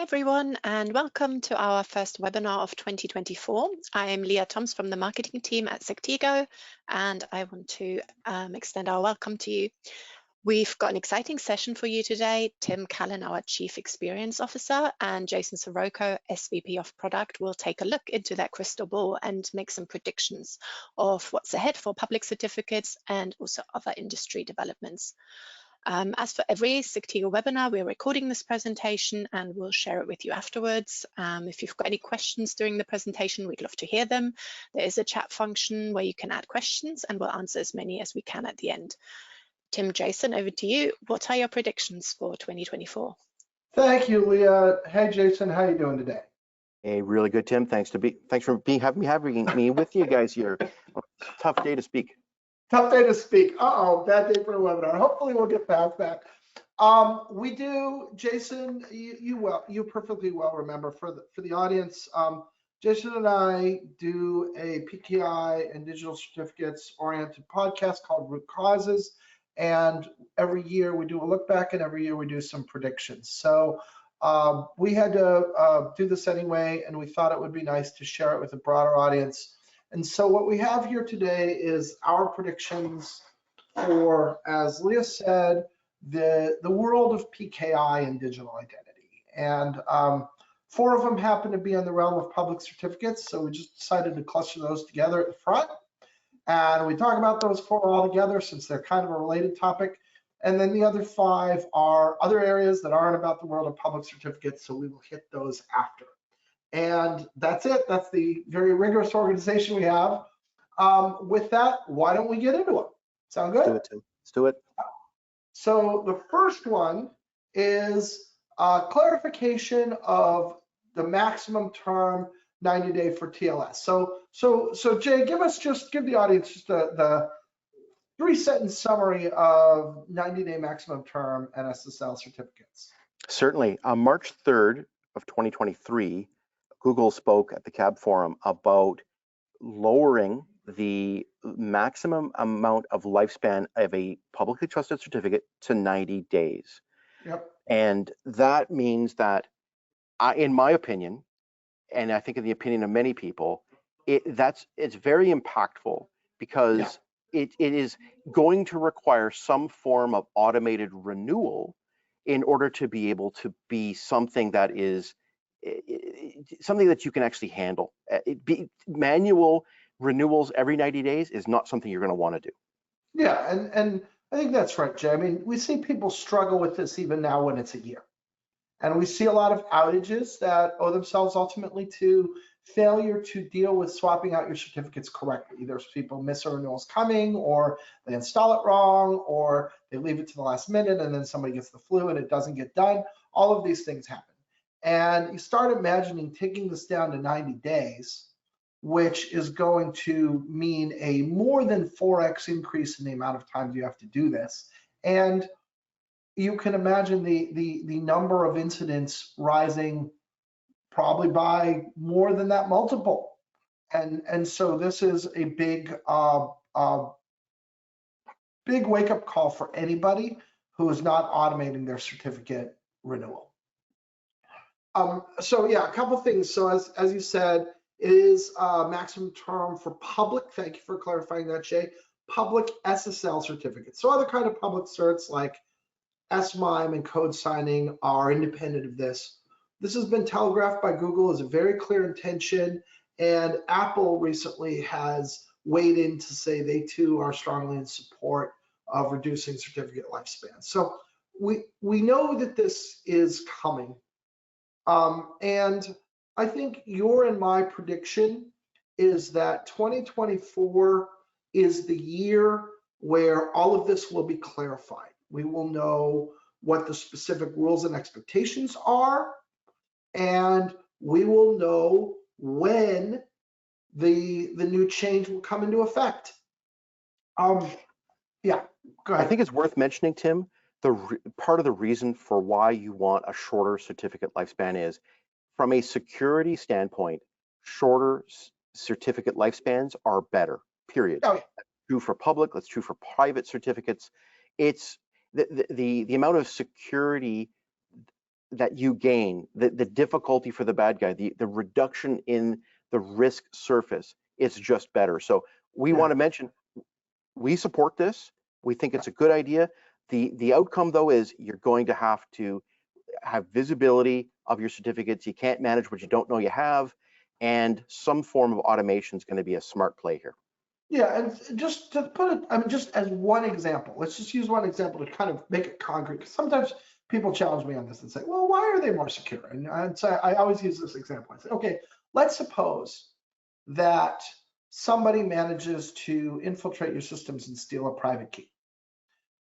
everyone, and welcome to our first webinar of 2024. I am Leah Toms from the marketing team at Sectigo, and I want to extend our welcome to you. We've got an exciting session for you today. Tim Callan, our Chief Experience Officer, and Jason Sirocco, SVP of Product, will take a look into that crystal ball and make some predictions of what's ahead for public certificates and also other industry developments. As for every Sectigo webinar, we're recording this presentation and we'll share it with you afterwards. If you've got any questions during the presentation, we'd love to hear them. There is a chat function where you can add questions and we'll answer as many as we can at the end. Tim, Jason, over to you. What are your predictions for 2024? Thank you, Leah. Hey, Jason, how are you doing today? Hey, really good, Tim. Thanks for having me with you guys here. Tough day to speak. Tough day to speak. Bad day for a webinar. Hopefully we'll get past that. We do, Jason, you perfectly well remember for the audience, Jason and I do a PKI and digital certificates oriented podcast called Root Causes. And every year we do a look back and every year we do some predictions. So we had to do this anyway, and we thought it would be nice to share it with a broader audience. And so what we have here today is our predictions for, as Leah said, the world of PKI and digital identity. And 4 of them happen to be in the realm of public certificates. So we just decided to cluster those together at the front. And we talk about those 4 all together since they're kind of a related topic. And then the other 5 are other areas that aren't about the world of public certificates. So we will hit those after. And that's it. That's the very rigorous organization we have. With that, why don't we get into it? Sound good? Let's do it, Tim. Let's do it. So the first one is clarification of the maximum term 90-day for TLS. So Jay, give the audience just the 3-sentence summary of 90-day maximum term and SSL certificates. Certainly. On March 3rd of 2023, Google spoke at the CAB forum about lowering the maximum amount of lifespan of a publicly trusted certificate to 90 days. Yep. And that means that, in my opinion, and I think in the opinion of many people, it's very impactful because it is going to require some form of automated renewal in order to be able to be something that is something that you can actually handle. Manual renewals every 90 days is not something you're going to want to do. Yeah, and I think that's right, Jay. I mean, we see people struggle with this even now when it's a year. And we see a lot of outages that owe themselves ultimately to failure to deal with swapping out your certificates correctly. Either people miss a renewals coming, or they install it wrong, or they leave it to the last minute and then somebody gets the flu and it doesn't get done. All of these things happen. And you start imagining taking this down to 90 days, which is going to mean a more than 4x increase in the amount of times you have to do this. And you can imagine the number of incidents rising probably by more than that multiple. And so this is a big wake-up call for anybody who is not automating their certificate renewal. So yeah, a couple things. So as you said, it is maximum term for public. Thank you for clarifying that, Jay. Public SSL certificates. So other kind of public certs like SMIME and code signing are independent of this. This has been telegraphed by Google as a very clear intention, and Apple recently has weighed in to say they too are strongly in support of reducing certificate lifespan. So we know that this is coming. And I think your and my prediction is that 2024 is the year where all of this will be clarified. We will know what the specific rules and expectations are, and we will know when the new change will come into effect. Yeah, go ahead. I think it's worth mentioning, Tim, part of the reason for why you want a shorter certificate lifespan is, from a security standpoint, shorter certificate lifespans are better, period. Oh, yeah. That's true for public, that's true for private certificates. It's the amount of security that you gain, the difficulty for the bad guy, the reduction in the risk surface, it's just better. So we want to mention, we support this. We think it's a good idea. The outcome, though, is you're going to have visibility of your certificates. You can't manage what you don't know you have, and some form of automation is going to be a smart play here. Yeah, and just to put it, I mean, just as one example, let's just use one example to kind of make it concrete. Because sometimes people challenge me on this and say, well, why are they more secure? And so I always use this example. I say, okay, let's suppose that somebody manages to infiltrate your systems and steal a private key.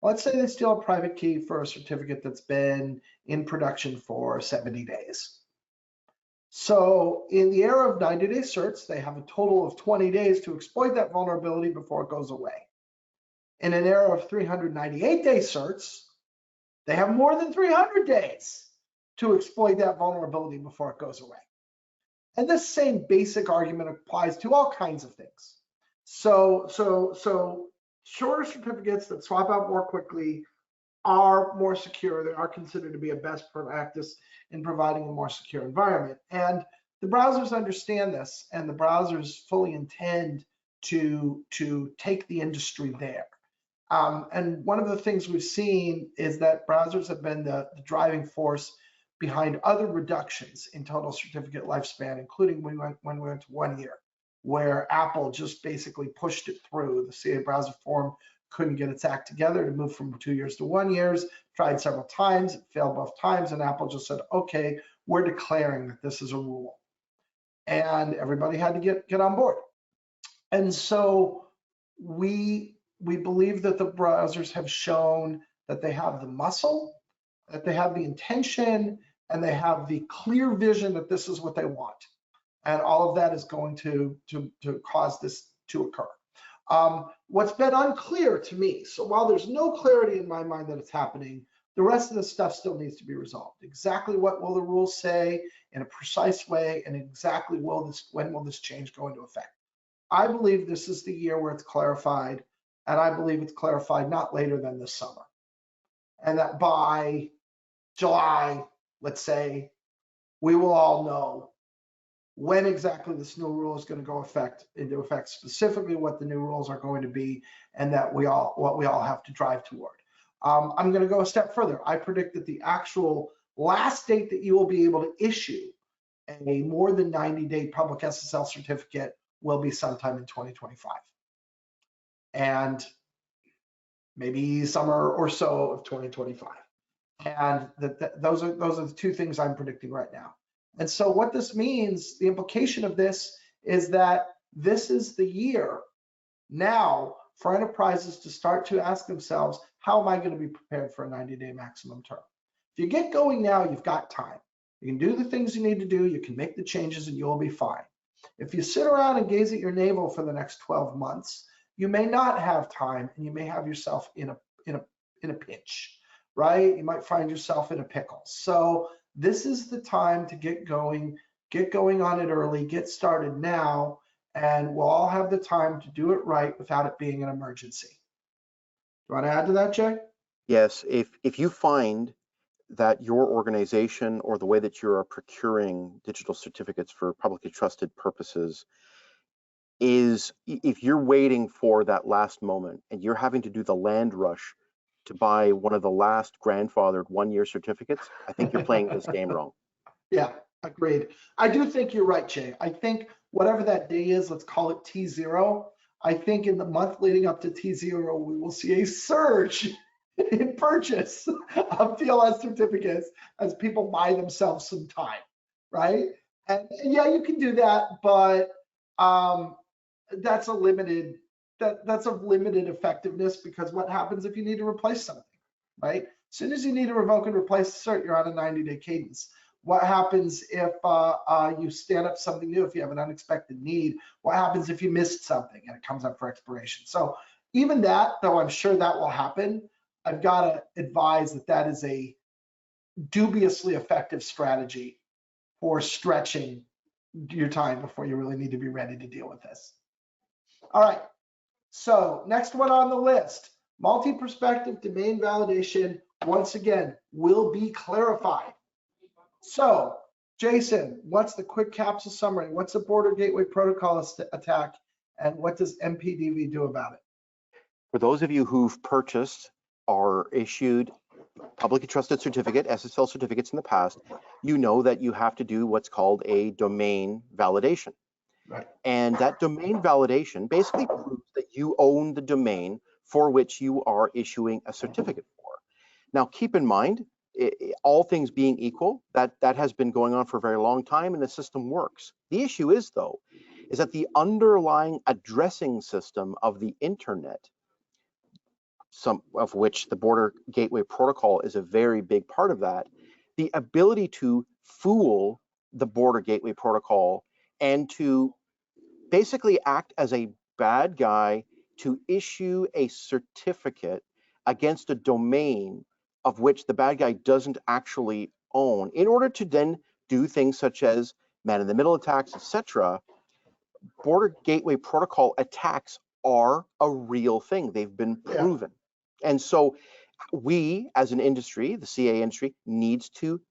Let's say they steal a private key for a certificate that's been in production for 70 days. So in the era of 90-day certs, they have a total of 20 days to exploit that vulnerability before it goes away. In an era of 398-day certs, they have more than 300 days to exploit that vulnerability before it goes away. And this same basic argument applies to all kinds of things. So shorter certificates that swap out more quickly are more secure. They are considered to be a best practice in providing a more secure environment. And the browsers understand this, and the browsers fully intend to take the industry there. And one of the things we've seen is that browsers have been the driving force behind other reductions in total certificate lifespan, including when we went to 1 year, where Apple just basically pushed it through. The CA Browser Forum couldn't get its act together to move from 2 years to 1 year, tried several times, it failed both times, and Apple just said, okay, we're declaring that this is a rule. And everybody had to get on board. And so we believe that the browsers have shown that they have the muscle, that they have the intention, and they have the clear vision that this is what they want. And all of that is going to cause this to occur. What's been unclear to me, so while there's no clarity in my mind that it's happening, the rest of the stuff still needs to be resolved. Exactly what will the rules say in a precise way, and exactly when will this change go into effect? I believe this is the year where it's clarified, and I believe it's clarified not later than this summer. And that by July, let's say, we will all know when exactly this new rule is going to go into effect, specifically what the new rules are going to be, and that what we all have to drive toward. I'm going to go a step further. I predict that the actual last date that you will be able to issue a more than 90-day public SSL certificate will be sometime in 2025. And maybe summer or so of 2025. And those are the two things I'm predicting right now. And so what this means, the implication of this is that this is the year now for enterprises to start to ask themselves, how am I going to be prepared for a 90-day maximum term? If you get going now, you've got time. You can do the things you need to do, you can make the changes, and you'll be fine. If you sit around and gaze at your navel for the next 12 months, you may not have time, and you may have yourself in a pinch, right? You might find yourself in a pickle. So this is the time to get going on it early, get started now, and we'll all have the time to do it right without it being an emergency. Do you want to add to that, Jay? Yes, if you find that your organization or the way that you're procuring digital certificates for publicly trusted purposes is, if you're waiting for that last moment and you're having to do the land rush to buy one of the last grandfathered 1-year certificates, I think you're playing this game wrong. Yeah, agreed. I do think you're right, Jay. I think whatever that day is, let's call it T0. I think in the month leading up to T0, we will see a surge in purchase of TLS certificates as people buy themselves some time, right? And yeah, you can do that, but that's a limited effectiveness, because what happens if you need to replace something, right? As soon as you need to revoke and replace the cert, you're on a 90-day cadence. What happens if you stand up something new, if you have an unexpected need? What happens if you missed something and it comes up for expiration? So even that, though I'm sure that will happen, I've got to advise that that is a dubiously effective strategy for stretching your time before you really need to be ready to deal with this. All right, so next one on the list, multi-perspective domain validation, once again, will be clarified. So, Jason, what's the quick capsule summary? What's a border gateway protocol attack, and what does MPDV do about it? For those of you who've purchased or issued publicly trusted certificate, SSL certificates in the past, you know that you have to do what's called a domain validation. Right. And that domain validation basically proves that you own the domain for which you are issuing a certificate for. Now, keep in mind, all things being equal, that has been going on for a very long time and the system works. The issue is, though, is that the underlying addressing system of the internet, some of which the Border Gateway Protocol is a very big part of that, the ability to fool the Border Gateway Protocol and to basically act as a bad guy to issue a certificate against a domain of which the bad guy doesn't actually own, in order to then do things such as man-in-the-middle attacks, etc. Border Gateway Protocol attacks are a real thing. They've been proven. Yeah. And so we, as an industry, the CA industry, needs to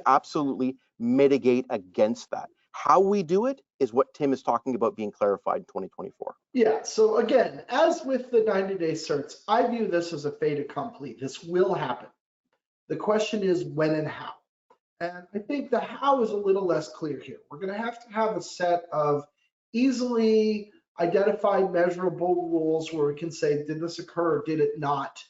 absolutely mitigate against that. How we do it is what Tim is talking about being clarified in 2024. Yeah, so again, as with the 90-day certs, I view this as a fait accompli. This will happen. The question is when and how. And I think the how is a little less clear here. We're going to have a set of easily identified measurable rules where we can say, did this occur or did it not,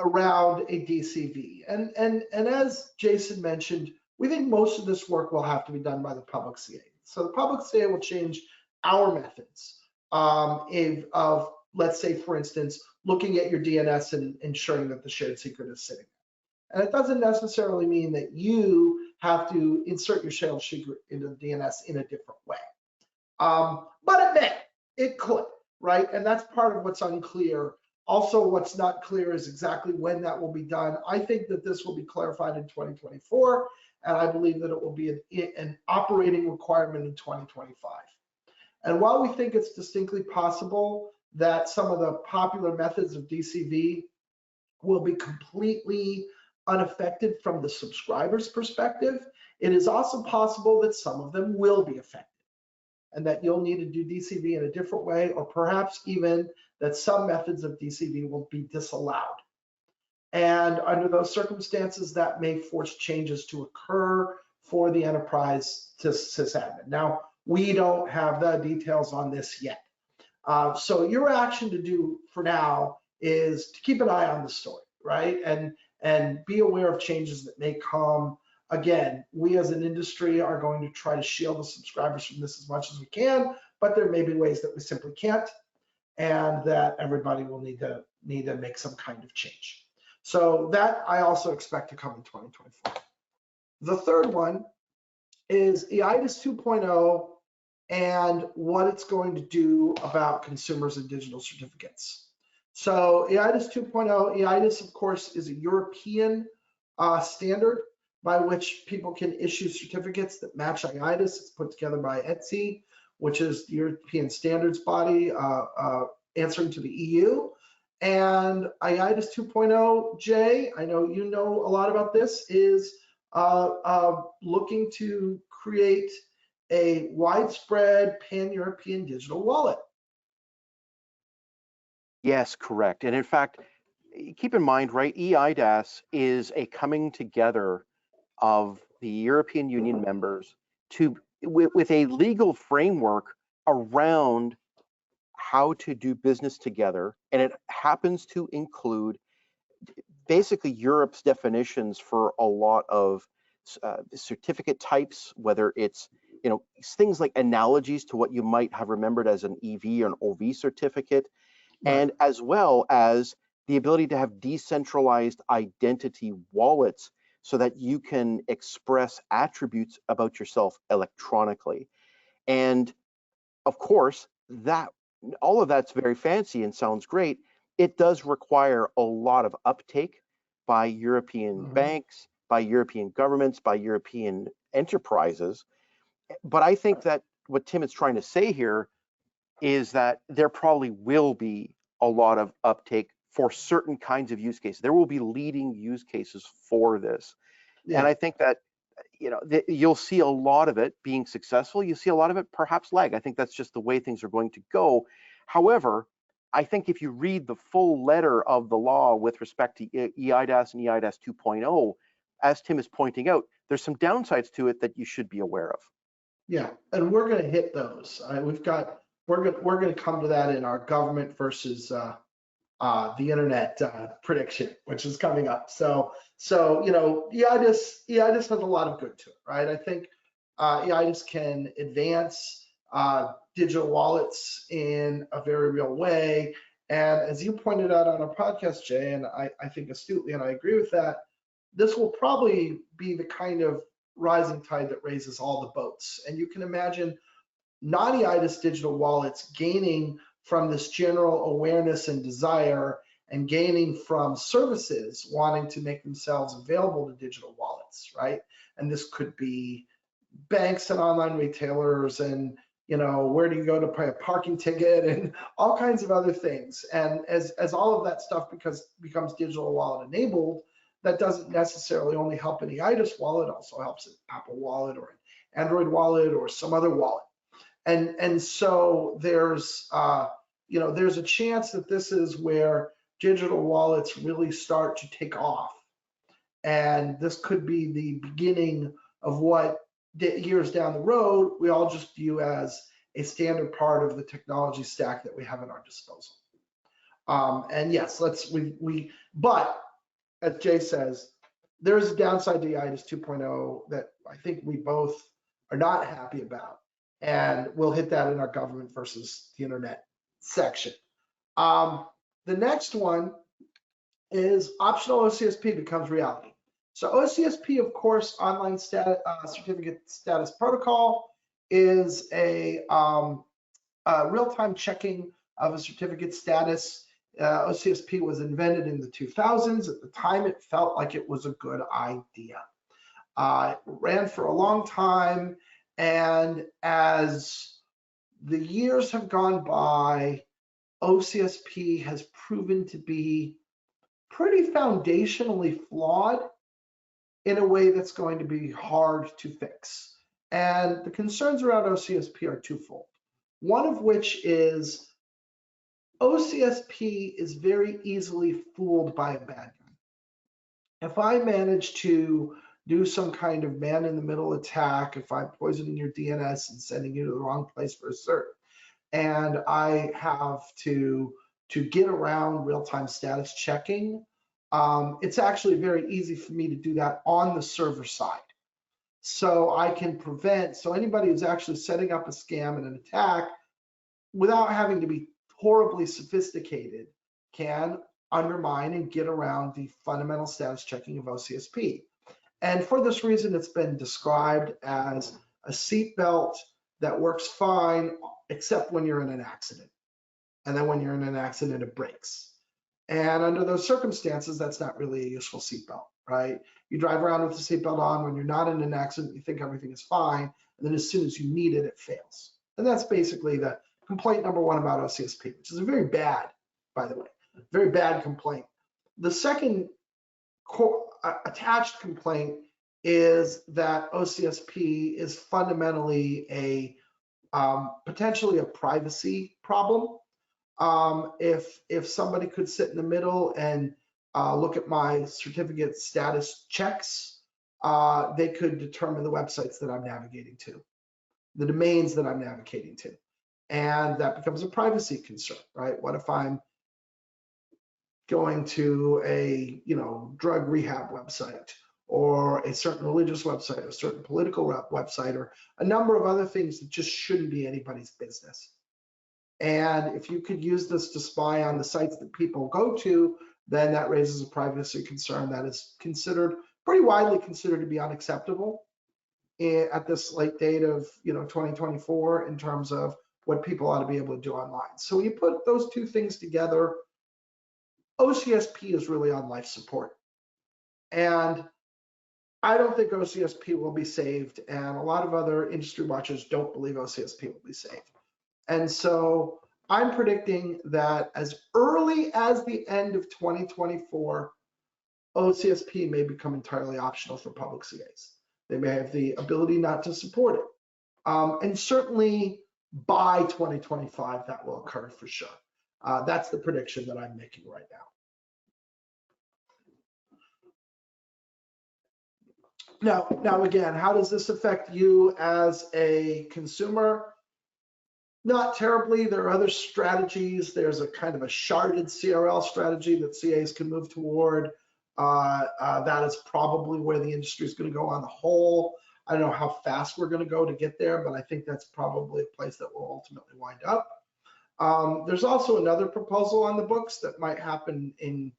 around a DCV. And as Jason mentioned, we think most of this work will have to be done by the public CA. So the public CA will change our methods of, let's say, for instance, looking at your DNS and ensuring that the shared secret is sitting there. And it doesn't necessarily mean that you have to insert your shared secret into the DNS in a different way. But it may, it could, right? And that's part of what's unclear. Also, what's not clear is exactly when that will be done. I think that this will be clarified in 2024, and I believe that it will be an operating requirement in 2025. And while we think it's distinctly possible that some of the popular methods of DCV will be completely unaffected from the subscriber's perspective, it is also possible that some of them will be affected, and that you'll need to do DCV in a different way, or perhaps even that some methods of DCV will be disallowed. And under those circumstances, that may force changes to occur for the enterprise to sysadmin. Now, we don't have the details on this yet. So your action to do for now is to keep an eye on the story, right? And be aware of changes that may come. Again, we as an industry are going to try to shield the subscribers from this as much as we can, but there may be ways that we simply can't, and that everybody will need to make some kind of change. So that I also expect to come in 2024. The third one is EIDAS 2.0 and what it's going to do about consumers and digital certificates. So EIDAS 2.0, EIDAS, of course, is a European standard by which people can issue certificates that match EIDAS. It's put together by ETSI, which is the European standards body answering to the EU. And EIDAS 2.0, Jay, I know you know a lot about this, is looking to create a widespread pan-European digital wallet. Yes, correct. And in fact, keep in mind, right, EIDAS is a coming together of the European Union members with a legal framework around how to do business together, and it happens to include basically Europe's definitions for a lot of certificate types, whether it's things like analogies to what you might have remembered as an EV or an OV certificate, right, and as well as the ability to have decentralized identity wallets so that you can express attributes about yourself electronically. And of course, all of that's very fancy and sounds great. It does require a lot of uptake by European banks, by European governments, by European enterprises. But I think that what Tim is trying to say here is that there probably will be a lot of uptake for certain kinds of use cases. There will be leading use cases for this. Yeah. And I think that you'll see a lot of it being successful. You see a lot of it perhaps lag. I think that's just the way things are going to go. However, I think if you read the full letter of the law with respect to EIDAS and EIDAS 2.0, as Tim is pointing out, there's some downsides to it that you should be aware of. Yeah, and we're going to hit those. We're going to come to that in our government versus the internet prediction, which is coming up. So EIDAS has a lot of good to it, right? I think EIDAS can advance digital wallets in a very real way. And as you pointed out on our podcast, Jay, and I think astutely, and I agree with that, this will probably be the kind of rising tide that raises all the boats. And you can imagine non-EIDAS digital wallets gaining from this general awareness and desire, and gaining from services wanting to make themselves available to digital wallets, right? And this could be banks and online retailers, and where do you go to pay a parking ticket, and all kinds of other things. And as all of that stuff becomes digital wallet enabled, that doesn't necessarily only help an EIDAS wallet, it also helps an Apple Wallet or an Android wallet or some other wallet. And so there's a chance that this is where digital wallets really start to take off. And this could be the beginning of what years down the road we all just view as a standard part of the technology stack that we have at our disposal. And yes, but as Jay says, there's a downside to EIDAS 2.0 that I think we both are not happy about. And we'll hit that in our government versus the internet section. The next one is optional OCSP becomes reality. So OCSP, of course, online certificate status protocol, is a real-time checking of a certificate status. OCSP was invented in the 2000s. At the time, it felt like it was a good idea. It ran for a long time. And as the years have gone by, OCSP has proven to be pretty foundationally flawed in a way that's going to be hard to fix. And the concerns around OCSP are twofold. One of which is OCSP is very easily fooled by a bad guy. If I manage to do some kind of man-in-the-middle attack, if I'm poisoning your DNS and sending you to the wrong place for a cert, and I have to get around real-time status checking, it's actually very easy for me to do that on the server side. So I can prevent, so anybody who's actually setting up a scam and an attack, without having to be horribly sophisticated, can undermine and get around the fundamental status checking of OCSP. And for this reason, it's been described as a seatbelt that works fine, except when you're in an accident. And then when you're in an accident, it breaks. And under those circumstances, that's not really a useful seatbelt, right? You drive around with the seatbelt on when you're not in an accident, you think everything is fine, and then as soon as you need it, it fails. And that's basically the complaint number one about OCSP, which is a very bad, by the way, very bad complaint. The second attached complaint is that OCSP is fundamentally a potentially a privacy problem. If somebody could sit in the middle and look at my certificate status checks, they could determine the websites that I'm navigating to, the domains that I'm navigating to. And that becomes a privacy concern, right? What if I'm going to a drug rehab website, or a certain religious website, or a certain political website, or a number of other things that just shouldn't be anybody's business? And if you could use this to spy on the sites that people go to, then that raises a privacy concern that is pretty widely considered to be unacceptable at this late date of 2024 in terms of what people ought to be able to do online. So when you put those two things together, OCSP is really on life support. And I don't think OCSP will be saved, and a lot of other industry watchers don't believe OCSP will be saved. And so I'm predicting that as early as the end of 2024, OCSP may become entirely optional for public CAs. They may have the ability not to support it. And certainly by 2025, that will occur for sure. That's the prediction that I'm making right now. Now again, how does this affect you as a consumer? Not terribly. There are other strategies. There's a kind of a sharded CRL strategy that CAs can move toward. That is probably where the industry is going to go on the whole. I don't know how fast we're going to go to get there, but I think that's probably a place that will ultimately wind up. There's also another proposal on the books that might happen in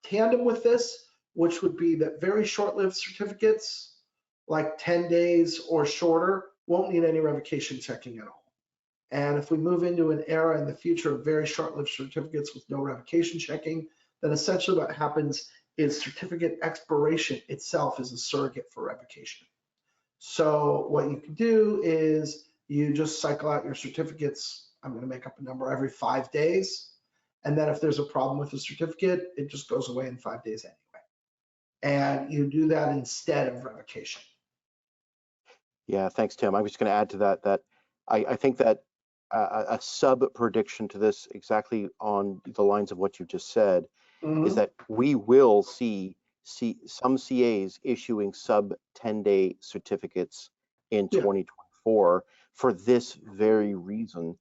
tandem with this, which would be that very short-lived certificates, like 10 days or shorter, won't need any revocation checking at all. And if we move into an era in the future of very short-lived certificates with no revocation checking, then essentially what happens is certificate expiration itself is a surrogate for revocation. So what you can do is you just cycle out your certificates, I'm going to make up a number, every 5 days. And then if there's a problem with the certificate, it just goes away in 5 days anyway. And you do that instead of revocation. Yeah, thanks, Tim. I was just going to add to that, I think that a sub prediction to this, exactly on the lines of what you just said, is that we will see some CAs issuing sub 10-day certificates in 2024 for this very reason.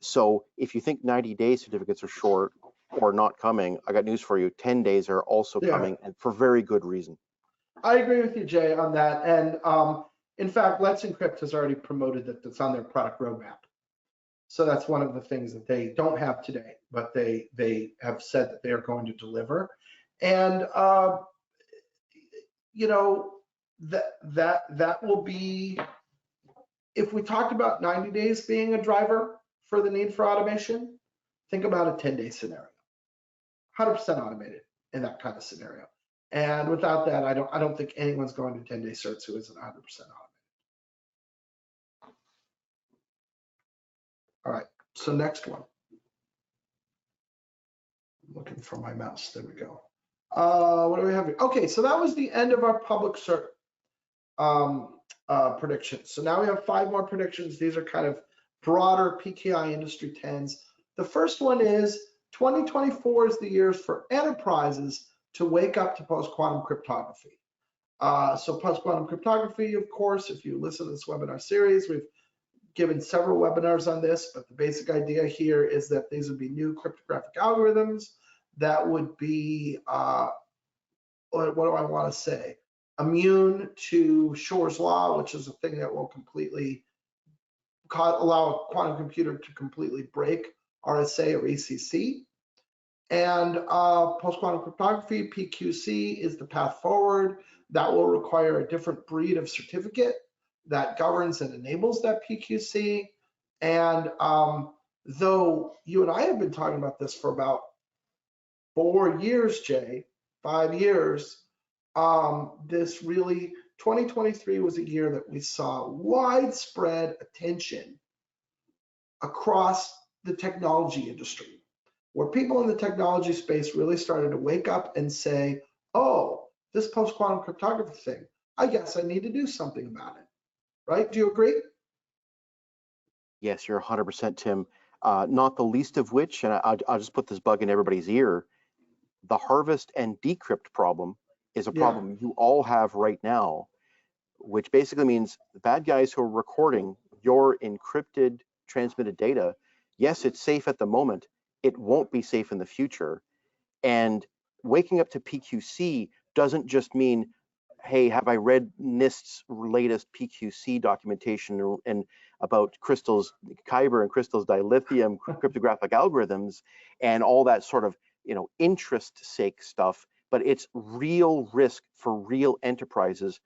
So if you think 90-day certificates are short or not coming, I got news for you. 10 days are also coming, and for very good reason. I agree with you, Jay, on that. And in fact, Let's Encrypt has already promoted that it's on their product roadmap. So that's one of the things that they don't have today, but they have said that they are going to deliver. And you know, that will be, if we talked about 90 days being a driver for the need for automation, think about a 10-day scenario. 100% automated in that kind of scenario. And without that, I don't think anyone's going to 10-day certs who isn't 100% automated. All right, so next one. I'm looking for my mouse, there we go. What do we have here? Okay, so that was the end of our public cert predictions. So now we have 5 more predictions. These are kind of broader PKI industry 10s. The first one is 2024 is the year for enterprises to wake up to post-quantum cryptography. So post-quantum cryptography, of course, if you listen to this webinar series, we've given several webinars on this, but the basic idea here is that these would be new cryptographic algorithms that would be, what do I want to say, immune to Shor's law, which is a thing that will completely allow a quantum computer to completely break RSA or ECC. And post-quantum cryptography, PQC, is the path forward. That will require a different breed of certificate that governs and enables that PQC. And though you and I have been talking about this for about 4 years, Jay, 5 years, this really, 2023 was a year that we saw widespread attention across the technology industry, where people in the technology space really started to wake up and say, oh, this post-quantum cryptography thing, I guess I need to do something about it, right? Do you agree? Yes, you're 100%, Tim. Not the least of which, and I'll just put this bug in everybody's ear, the harvest and decrypt problem is a problem you all have right now, which basically means the bad guys who are recording your encrypted transmitted data, yes, it's safe at the moment, it won't be safe in the future. And waking up to PQC doesn't just mean, hey, have I read NIST's latest PQC documentation and about Crystal's Kyber and Crystal's dilithium cryptographic algorithms and all that sort of, you know, interest sake stuff, but it's real risk for real enterprises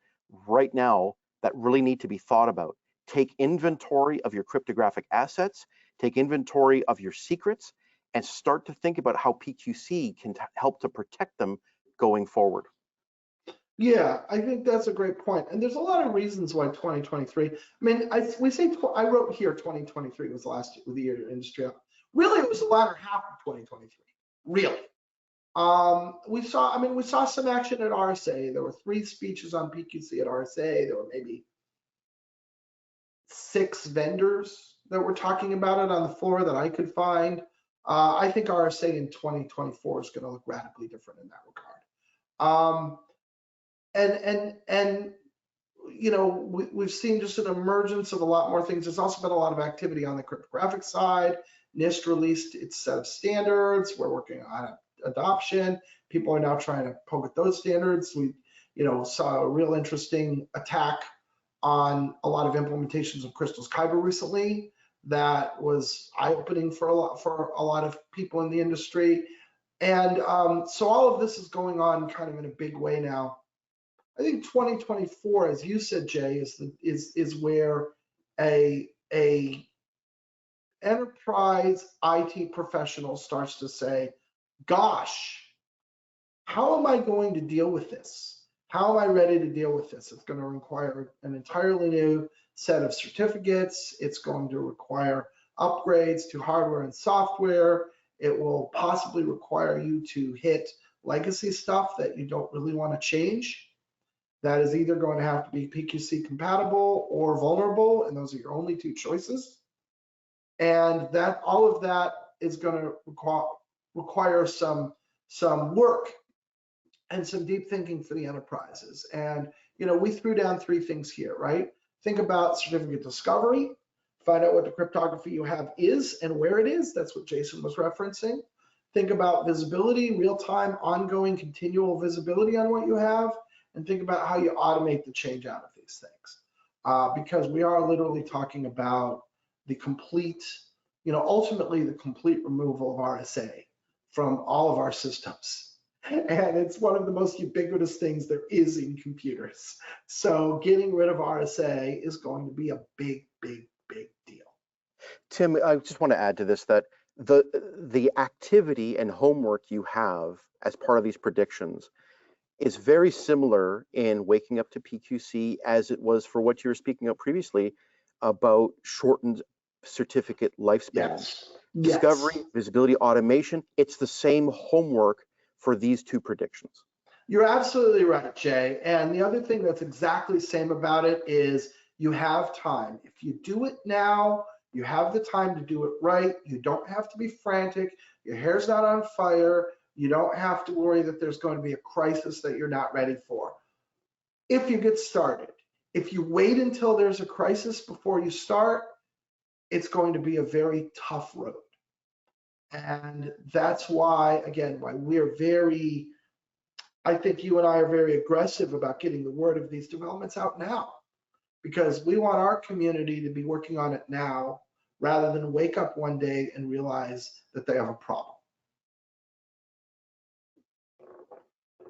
right now that really need to be thought about. Take inventory of your cryptographic assets, take inventory of your secrets, and start to think about how PQC can help to protect them going forward. Yeah, I think that's a great point. And there's a lot of reasons why 2023, I mean, I wrote here 2023 was the last year, the year industry. Really, it was the latter half of 2023, really. We saw some action at RSA. There were 3 speeches on PQC at RSA. There were maybe 6 vendors that were talking about it on the floor that I could find. I think RSA in 2024 is going to look radically different in that regard. And you know, we've seen just an emergence of a lot more things. There's also been a lot of activity on the cryptographic side. NIST released its set of standards. We're working on adoption. People are now trying to poke at those standards. We, you know, saw a real interesting attack on a lot of implementations of Crystal's Kyber recently that was eye-opening for a lot of people in the industry. And so all of this is going on kind of in a big way now. I think 2024, as you said, Jay, is where a enterprise IT professional starts to say, gosh, how am I going to deal with this? How am I ready to deal with this? It's going to require an entirely new set of certificates. It's going to require upgrades to hardware and software. It will possibly require you to hit legacy stuff that you don't really want to change. That is either going to have to be PQC compatible or vulnerable, and those are your only 2 choices. And that all of that is going to require some work and some deep thinking for the enterprises. And you know, we threw down 3 things here, right? Think about certificate discovery, find out what the cryptography you have is and where it is. That's what Jason was referencing. Think about visibility, real-time, ongoing, continual visibility on what you have. And think about how you automate the change out of these things. Because we are literally talking about the complete, you know, ultimately the complete removal of RSA from all of our systems. And it's one of the most ubiquitous things there is in computers. So getting rid of RSA is going to be a big, big, big deal. Tim, I just want to add to this that the activity and homework you have as part of these predictions is very similar in waking up to PQC as it was for what you were speaking of previously about shortened certificate lifespan. Yes. Discovery, visibility, automation, it's the same homework for these 2 predictions. You're absolutely right, Jay. And the other thing that's exactly the same about it is you have time. If you do it now, you have the time to do it right. You don't have to be frantic. Your hair's not on fire. You don't have to worry that there's going to be a crisis that you're not ready for. If you get started, if you wait until there's a crisis before you start, it's going to be a very tough road. And that's why, again, why we're very, I think you and I are very aggressive about getting the word of these developments out now, because we want our community to be working on it now rather than wake up one day and realize that they have a problem.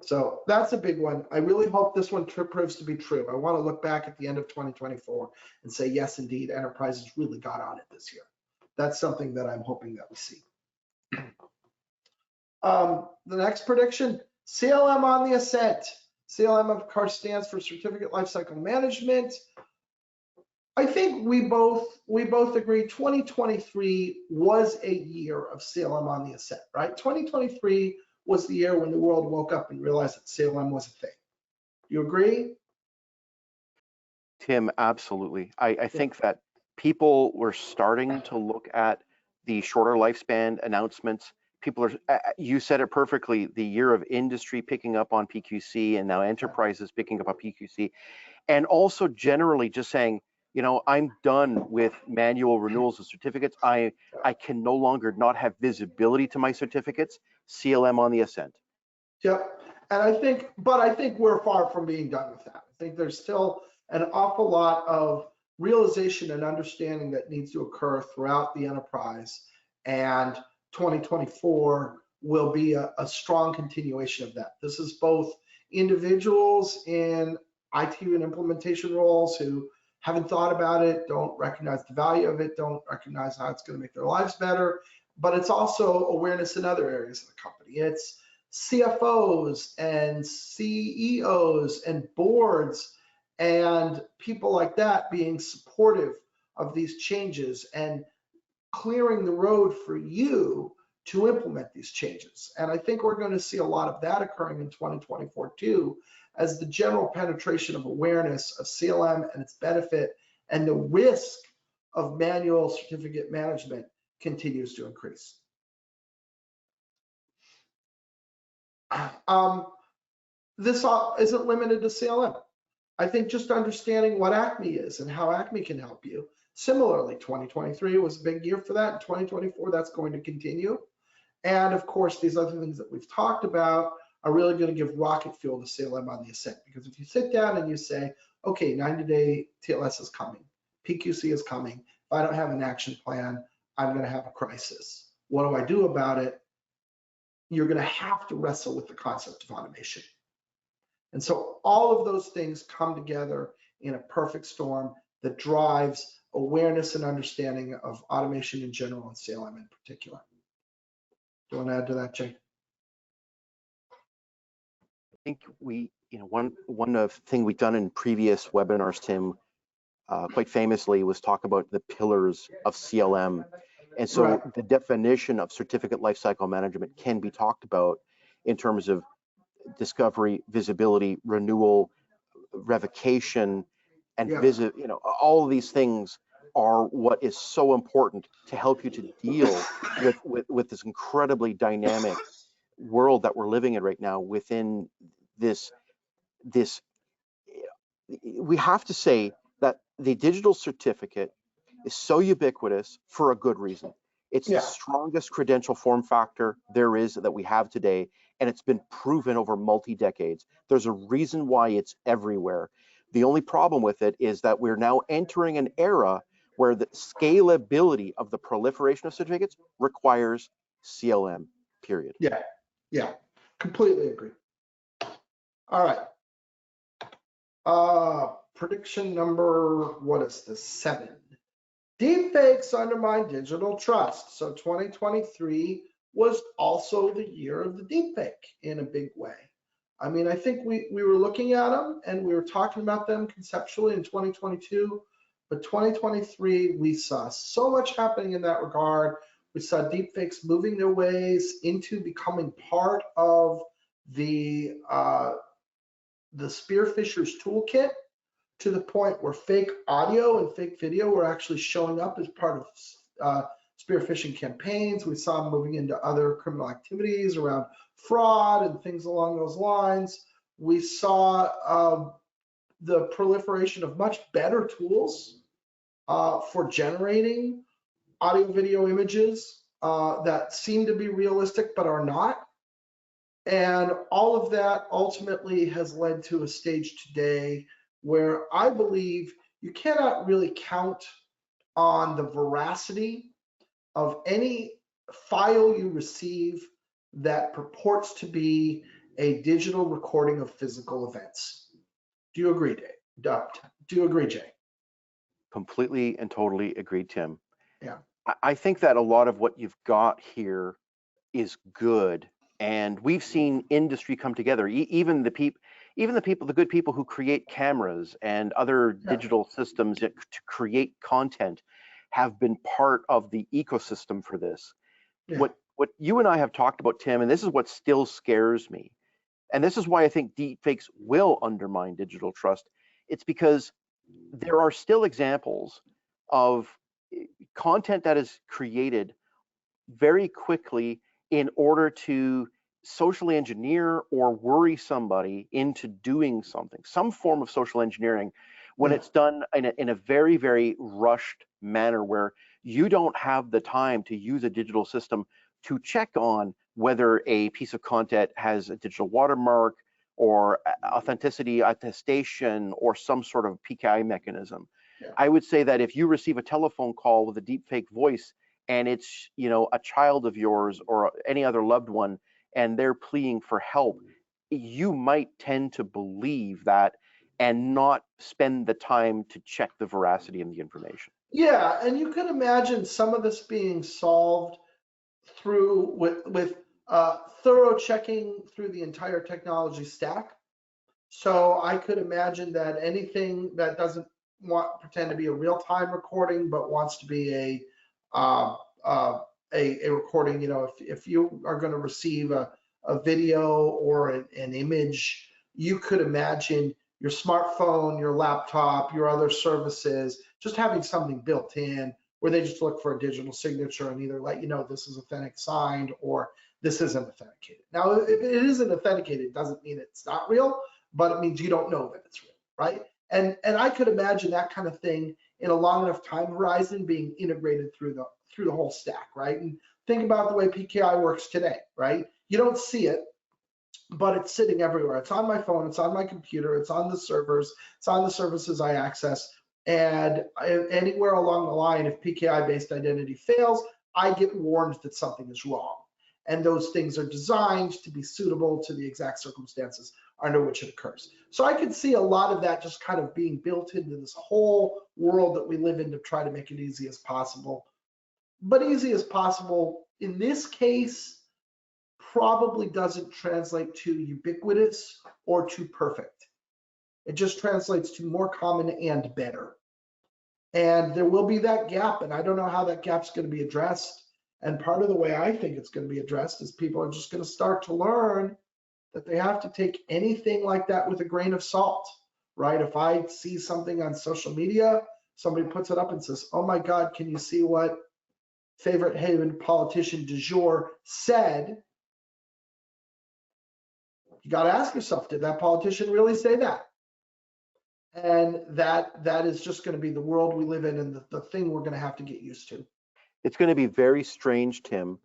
So that's a big one. I really hope this one proves to be true. I want to look back at the end of 2024 and say, yes, indeed, enterprises really got on it this year. That's something that I'm hoping that we see. The next prediction, CLM on the ascent. CLM, of course, stands for Certificate Lifecycle Management. I think we both agree 2023 was a year of CLM on the ascent, right? 2023 was the year when the world woke up and realized that CLM was a thing. You agree? Tim, absolutely. I think that people were starting to look at the shorter lifespan announcements. People are, you said it perfectly, the year of industry picking up on PQC and now enterprises picking up on PQC. And also generally just saying, you know, I'm done with manual renewals of certificates. I can no longer not have visibility to my certificates. CLM on the ascent. Yep. And I think we're far from being done with that. I think there's still an awful lot of realization and understanding that needs to occur throughout the enterprise. And 2024 will be a strong continuation of that. This is both individuals in IT and implementation roles who haven't thought about it, don't recognize the value of it, don't recognize how it's going to make their lives better, but it's also awareness in other areas of the company. It's CFOs and CEOs and boards and people like that being supportive of these changes and clearing the road for you to implement these changes. And I think we're going to see a lot of that occurring in 2024 too, as the general penetration of awareness of CLM and its benefit and the risk of manual certificate management continues to increase. This isn't limited to CLM. I think just understanding what Acme is and how Acme can help you. Similarly, 2023 was a big year for that. In 2024, that's going to continue. And of course, these other things that we've talked about are really going to give rocket fuel to CLM on the ascent. Because if you sit down and you say, okay, 90-day TLS is coming, PQC is coming. If I don't have an action plan, I'm going to have a crisis. What do I do about it? You're going to have to wrestle with the concept of automation. And so all of those things come together in a perfect storm that drives awareness and understanding of automation in general and CLM in particular. Do you want to add to that, Jay? I think one thing we've done in previous webinars, Tim, quite famously, was talk about the pillars of CLM. And so Right. the definition of certificate lifecycle management can be talked about in terms of discovery, visibility, renewal, revocation, and all of these things are what is so important to help you to deal with this incredibly dynamic world that we're living in right now. Within this, we have to say that the digital certificate is so ubiquitous for a good reason. It's the strongest credential form factor there is that we have today, and it's been proven over multi-decades. There's a reason why it's everywhere. The only problem with it is that we're now entering an era where the scalability of the proliferation of certificates requires CLM, period. Yeah, completely agree. All right. Prediction number, what is this, 7. Deepfakes undermine digital trust. So 2023 was also the year of the deepfake in a big way. I mean, I think we were looking at them and we were talking about them conceptually in 2022, but 2023, we saw so much happening in that regard. We saw deepfakes moving their ways into becoming part of the spearfishers toolkit, to the point where fake audio and fake video were actually showing up as part of spear phishing campaigns. We saw them moving into other criminal activities around fraud and things along those lines. We saw the proliferation of much better tools for generating audio, video, images that seem to be realistic but are not. And all of that ultimately has led to a stage today where I believe you cannot really count on the veracity of any file you receive that purports to be a digital recording of physical events. Do you agree, Dave? Do you agree, Jay? Completely and totally agree, Tim. Yeah. I think that a lot of what you've got here is good, and we've seen industry come together. Even the good people who create cameras and other digital systems to create content have been part of the ecosystem for this. What you and I have talked about, Tim, and this is what still scares me, and this is why I think deepfakes will undermine digital trust. It's because there are still examples of content that is created very quickly in order to socially engineer or worry somebody into doing something, some form of social engineering, when it's done in a very, very rushed manner where you don't have the time to use a digital system to check on whether a piece of content has a digital watermark or authenticity attestation or some sort of PKI mechanism. I would say that if you receive a telephone call with a deepfake voice and it's, a child of yours or any other loved one, and they're pleading for help, you might tend to believe that and not spend the time to check the veracity of the information. Yeah, and you can imagine some of this being solved through with thorough checking through the entire technology stack. So I could imagine that anything that doesn't pretend to be a real-time recording but wants to be a a recording. You know, if you are going to receive a video or an image, you could imagine your smartphone, your laptop, your other services, just having something built in where they just look for a digital signature and either let you know this is authentic signed or this isn't authenticated. Now, if it isn't authenticated, it doesn't mean it's not real, but it means you don't know that it's real, right? And I could imagine that kind of thing in a long enough time horizon being integrated through the whole stack, right? And think about the way PKI works today, right? You don't see it, but it's sitting everywhere. It's on my phone, it's on my computer, it's on the servers, it's on the services I access. And anywhere along the line, if PKI-based identity fails, I get warned that something is wrong. And those things are designed to be suitable to the exact circumstances under which it occurs. So I could see a lot of that just kind of being built into this whole world that we live in to try to make it easy as possible. But easy as possible, in this case, probably doesn't translate to ubiquitous or to perfect. It just translates to more common and better. And there will be that gap, and I don't know how that gap's going to be addressed. And part of the way I think it's going to be addressed is people are just going to start to learn that they have to take anything like that with a grain of salt, right? If I see something on social media, somebody puts it up and says, oh my God, can you see what favorite Haven politician du jour said? You got to ask yourself, did that politician really say that? And that is just going to be the world we live in and the thing we're going to have to get used to. It's going to be very strange, Tim,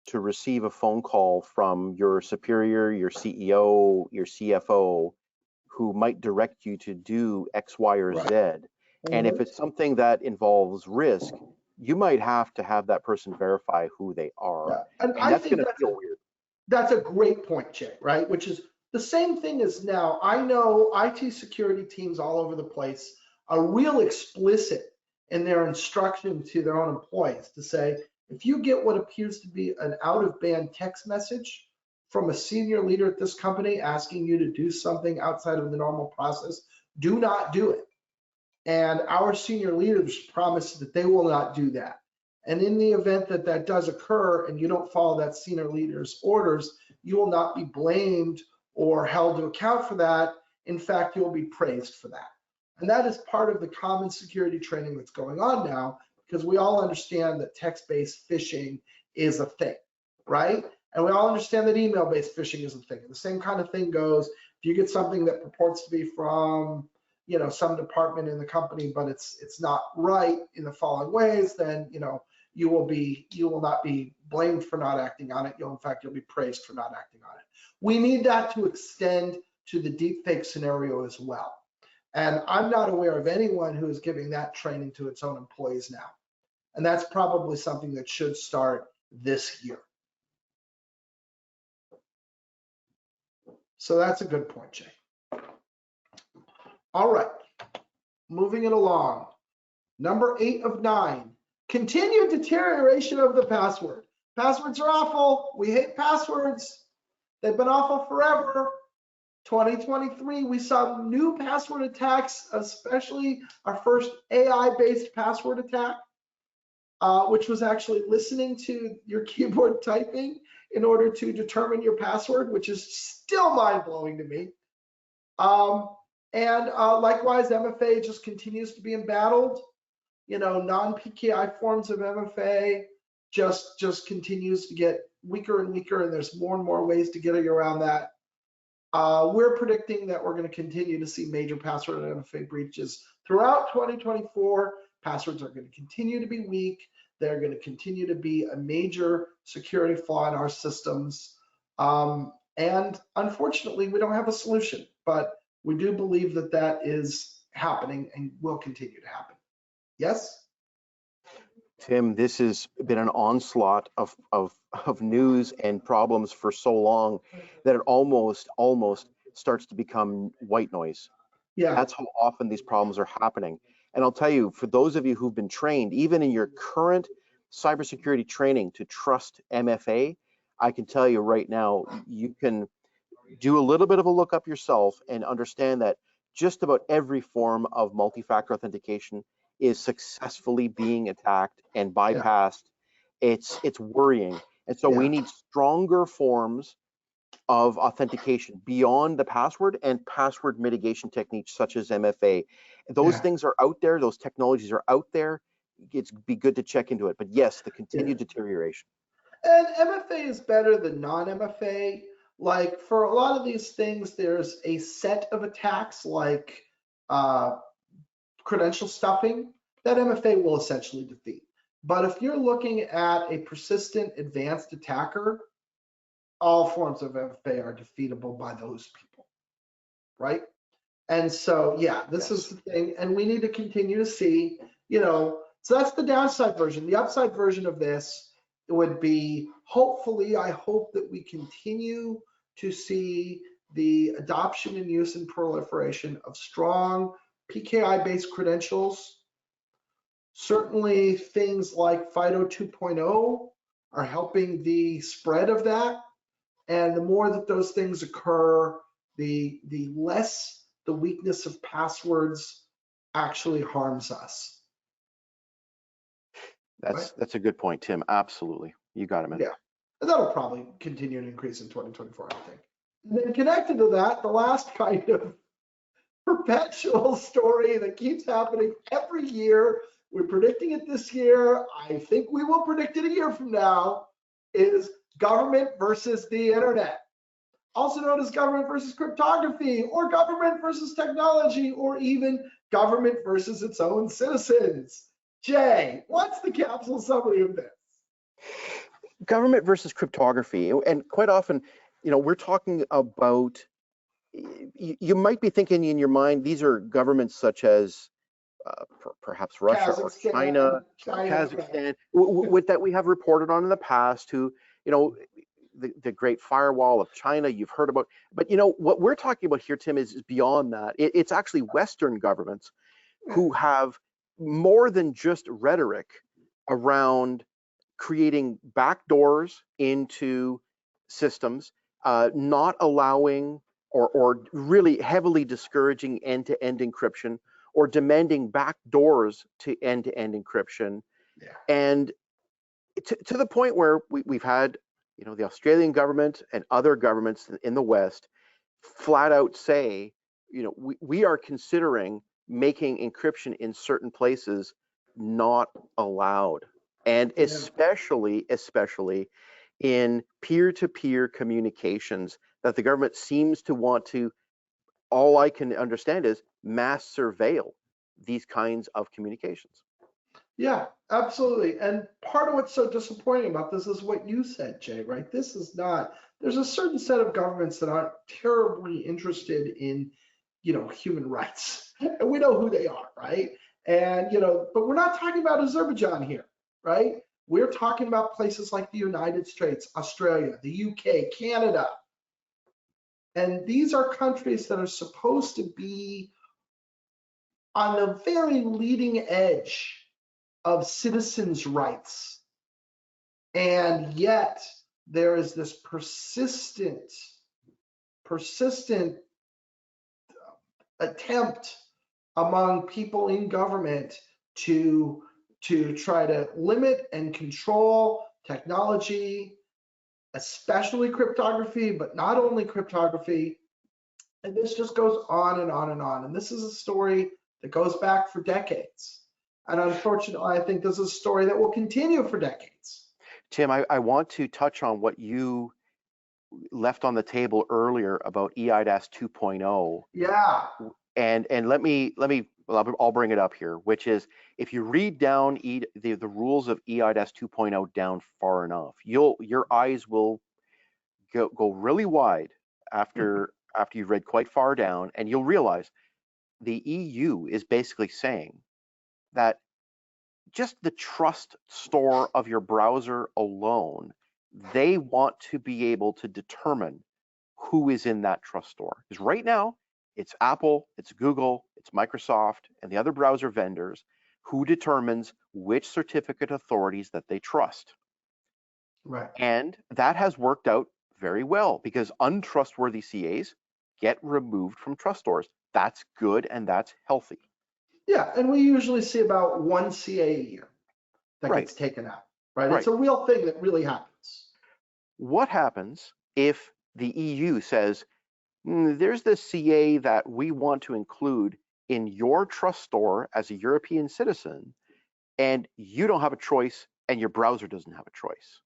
to receive a phone call from your superior, your CEO, your CFO, who might direct you to do X, Y, or Z. And if it's something that involves risk, you might have to have that person verify who they are. Yeah. And that's going to feel weird. That's a great point, Jay, right? Which is the same thing as now. I know IT security teams all over the place are real explicit in their instruction to their own employees to say, if you get what appears to be an out-of-band text message from a senior leader at this company asking you to do something outside of the normal process, do not do it. And our senior leaders promise that they will not do that. And in the event that that does occur and you don't follow that senior leader's orders, you will not be blamed or held to account for that. In fact, you will be praised for that. And that is part of the common security training that's going on now, because we all understand that text-based phishing is a thing, right? And we all understand that email-based phishing is a thing. And the same kind of thing goes, if you get something that purports to be from, you know, some department in the company, but it's not right in the following ways, then, you know, you will not be blamed for not acting on it. In fact, you'll be praised for not acting on it. We need that to extend to the deepfake scenario as well. And I'm not aware of anyone who is giving that training to its own employees now. And that's probably something that should start this year. So that's a good point, Jay. All right, moving it along. Number 8 of 9, continued deterioration of the password. Passwords are awful. We hate passwords. They've been awful forever. 2023, we saw new password attacks, especially our first AI-based password attack, which was actually listening to your keyboard typing in order to determine your password, which is still mind-blowing to me. Likewise, MFA just continues to be embattled. You know, non-PKI forms of MFA just continues to get weaker and weaker, and there's more and more ways to get around that. We're predicting that we're going to continue to see major password and MFA breaches throughout 2024. Passwords are going to continue to be weak. They're going to continue to be a major security flaw in our systems. And unfortunately, we don't have a solution, but we do believe that that is happening and will continue to happen. Yes? Tim, this has been an onslaught of news and problems for so long that it almost starts to become white noise. Yeah. That's how often these problems are happening. And I'll tell you, for those of you who've been trained, even in your current cybersecurity training to trust MFA, I can tell you right now, you can do a little bit of a look up yourself and understand that just about every form of multi-factor authentication is successfully being attacked and bypassed. It's worrying. And so we need stronger forms of authentication beyond the password and password mitigation techniques such as MFA. Those things are out there. Those technologies are out there. It'd be good to check into it. But yes, the continued deterioration. And MFA is better than non-MFA. Like for a lot of these things, there's a set of attacks like credential stuffing that MFA will essentially defeat. But if you're looking at a persistent advanced attacker, all forms of MFA are defeatable by those people, right? And so, yeah, this is the thing. And we need to continue to see, so that's the downside version. The upside version of this would be, hopefully, I hope that we continue to see the adoption and use and proliferation of strong PKI-based credentials. Certainly things like FIDO 2.0 are helping the spread of that. And the more that those things occur, the less the weakness of passwords actually harms us. That's a good point, Tim. Absolutely. You got it, man. Yeah. And that'll probably continue to increase in 2024, I think. And then connected to that, the last kind of perpetual story that keeps happening every year, we're predicting it this year, I think we will predict it a year from now, is government versus the internet. Also known as government versus cryptography, or government versus technology, or even government versus its own citizens. Jay, what's the capsule summary of this? Government versus cryptography. And quite often, we're talking about, you might be thinking in your mind, these are governments such as perhaps Russia or China, Kazakhstan, with that we have reported on in the past, who, the Great Firewall of China, you've heard about. But what we're talking about here, Tim, is beyond that. It's actually Western governments who have more than just rhetoric around creating backdoors into systems, not allowing or really heavily discouraging end-to-end encryption, or demanding backdoors to end-to-end encryption. And to the point where we've had the Australian government and other governments in the West flat out say, we are considering making encryption in certain places not allowed. And especially in peer-to-peer communications that the government seems to want to, all I can understand is mass surveil these kinds of communications. Yeah, absolutely. And part of what's so disappointing about this is what you said, Jay, right? This is not, there's a certain set of governments that aren't terribly interested in, human rights. And we know who they are, right? And, but we're not talking about Azerbaijan here, right? We're talking about places like the United States, Australia, the UK, Canada. And these are countries that are supposed to be on the very leading edge of citizens' rights. And yet there is this persistent attempt among people in government to try to limit and control technology, especially cryptography, but not only cryptography. And this just goes on and on and on. And this is a story that goes back for decades. And unfortunately, I think this is a story that will continue for decades. Tim, I want to touch on what you left on the table earlier about EIDAS 2.0. Yeah. And I'll bring it up here, which is, if you read down the rules of EIDAS 2.0 down far enough, your eyes will go really wide after you've read quite far down, and you'll realize the EU is basically saying that just the trust store of your browser alone, they want to be able to determine who is in that trust store. Because right now, it's Apple, it's Google, it's Microsoft, and the other browser vendors who determines which certificate authorities that they trust. Right. And that has worked out very well, because untrustworthy CAs get removed from trust stores. That's good and that's healthy. Yeah, and we usually see about one CA a year that gets taken out. right? Right. It's a real thing that really happens. What happens if the EU says, there's this CA that we want to include in your trust store as a European citizen, and you don't have a choice and your browser doesn't have a choice?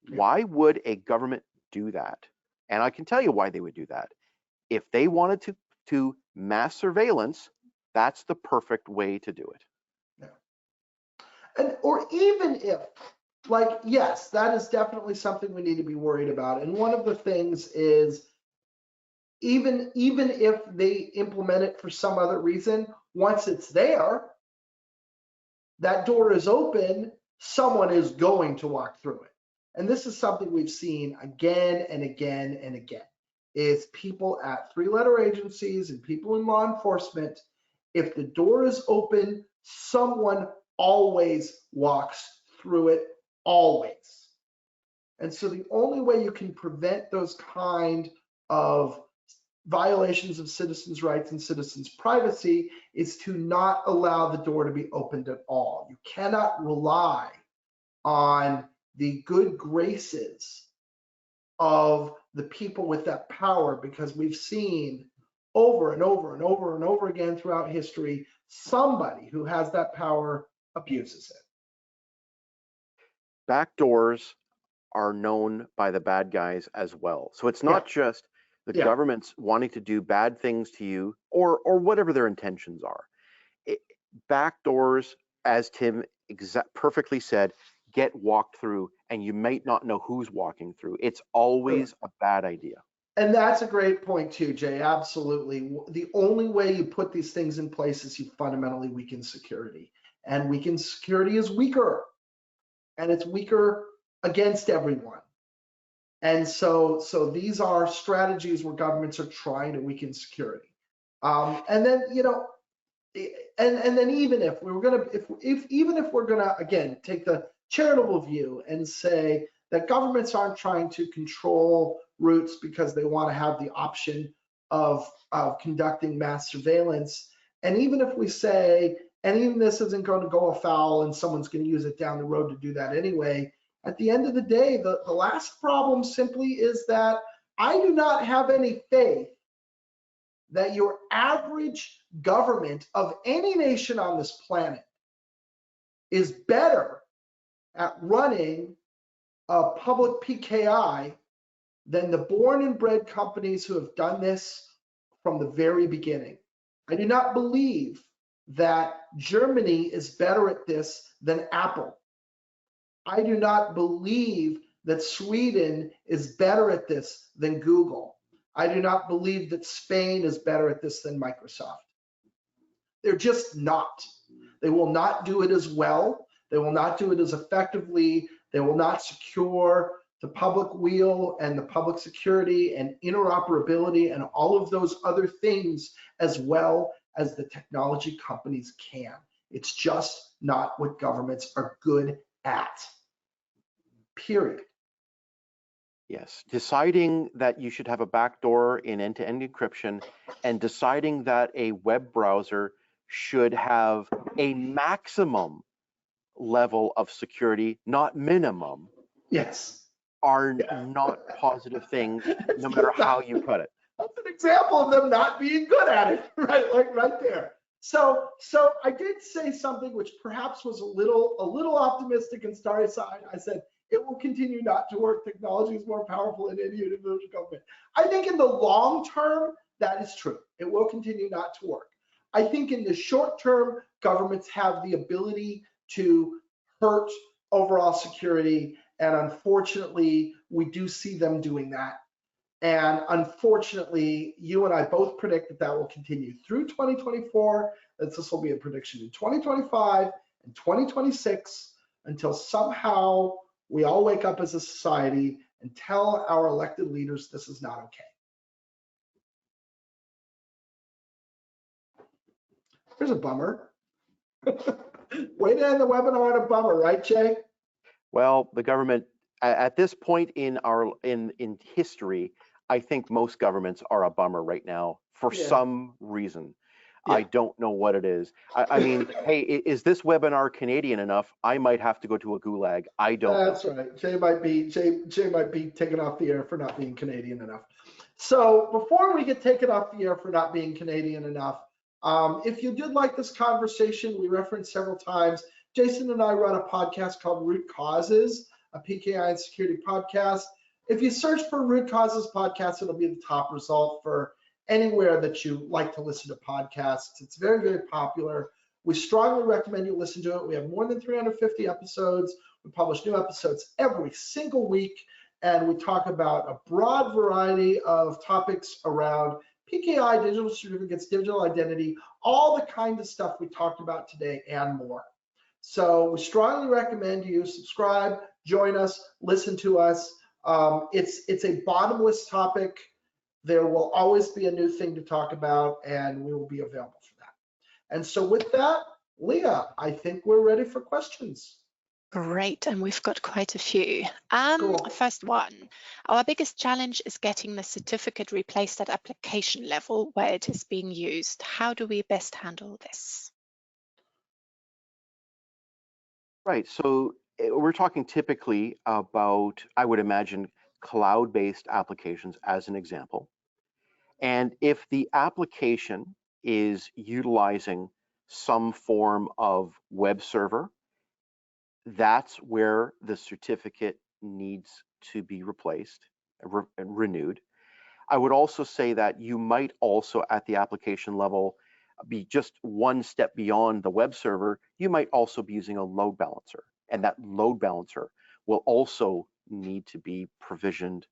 Yeah. Why would a government do that? And I can tell you why they would do that. If they wanted to mass surveillance, that's the perfect way to do it. Yeah. And or even if, like, yes, that is definitely something we need to be worried about. And one of the things is, even if they implement it for some other reason, once it's there, that door is open, someone is going to walk through it. And this is something we've seen again and again and again, is people at three-letter agencies and people in law enforcement, if the door is open, someone always walks through it, always. And so the only way you can prevent those kind of violations of citizens' rights and citizens' privacy is to not allow the door to be opened at all. You cannot rely on the good graces of the people with that power, because we've seen over and over and over and over again throughout history, somebody who has that power abuses it. Backdoors are known by the bad guys as well. So it's not just the government's wanting to do bad things to you, or whatever their intentions are. Backdoors, as Tim perfectly said, get walked through, and you might not know who's walking through. It's always a bad idea. And that's a great point too, Jay. Absolutely. The only way you put these things in place is you fundamentally weaken security. And weakened security is weaker. And it's weaker against everyone. And so these are strategies where governments are trying to weaken security. And then, you know, and then even if we were gonna, even if we're gonna, again, take the charitable view and say that governments aren't trying to control routes because they want to have the option of conducting mass surveillance, and even if we say, and even this isn't going to go afoul and someone's going to use it down the road to do that anyway, at the end of the day, the last problem simply is that I do not have any faith that your average government of any nation on this planet is better at running a public PKI than the born and bred companies who have done this from the very beginning. I do not believe that Germany is better at this than Apple. I do not believe that Sweden is better at this than Google. I do not believe that Spain is better at this than Microsoft. They're just not. They will not do it as well. They will not do it as effectively. They will not secure the public wheel and the public security and interoperability and all of those other things as well as the technology companies can. It's just not what governments are good at. Period. Yes, deciding that you should have a backdoor in end-to-end encryption, and deciding that a web browser should have a maximum level of security, not minimum, Yes. are not positive things, no matter how you put it. That's an example of them not being good at it, right? Like right there. So I did say something which perhaps was a little optimistic and starry-eyed. I said, it will continue not to work. Technology is more powerful than any individual government. I think in the long term, that is true. It will continue not to work. I think in the short term, governments have the ability to hurt overall security. And unfortunately, we do see them doing that. And unfortunately, you and I both predict that that will continue through 2024. That this will be a prediction in 2025 and 2026 until somehow we all wake up as a society and tell our elected leaders this is not okay. Here's a bummer. Way to end the webinar on a bummer, right, Jay? Well, the government, at this point in history, I think most governments are a bummer right now for some reason. I don't know what it is. I mean, hey, is this webinar Canadian enough? I might have to go to a gulag. I don't know. That's right. Jay might be taken off the air for not being Canadian enough. So before we get taken off the air for not being Canadian enough, if you did like this conversation, we referenced several times, Jason and I run a podcast called Root Causes, a PKI and security podcast. If you search for Root Causes podcast, it'll be the top result for anywhere that you like to listen to podcasts. It's very, very popular. We strongly recommend you listen to it. We have more than 350 episodes. We publish new episodes every single week, and we talk about a broad variety of topics around PKI, digital certificates, digital identity, all the kind of stuff we talked about today and more. So we strongly recommend you subscribe, join us, listen to us. It's a bottomless topic. There will always be a new thing to talk about, and we will be available for that. And so with that, Leah, I think we're ready for questions. Great, and we've got quite a few. Cool. First one, our biggest challenge is getting the certificate replaced at application level where it is being used. How do we best handle this? Right, so we're talking typically about, I would imagine, cloud-based applications as an example. And if the application is utilizing some form of web server, that's where the certificate needs to be replaced and renewed. I would also say that you might also at the application level be just one step beyond the web server. You might also be using a load balancer, and that load balancer will also need to be provisioned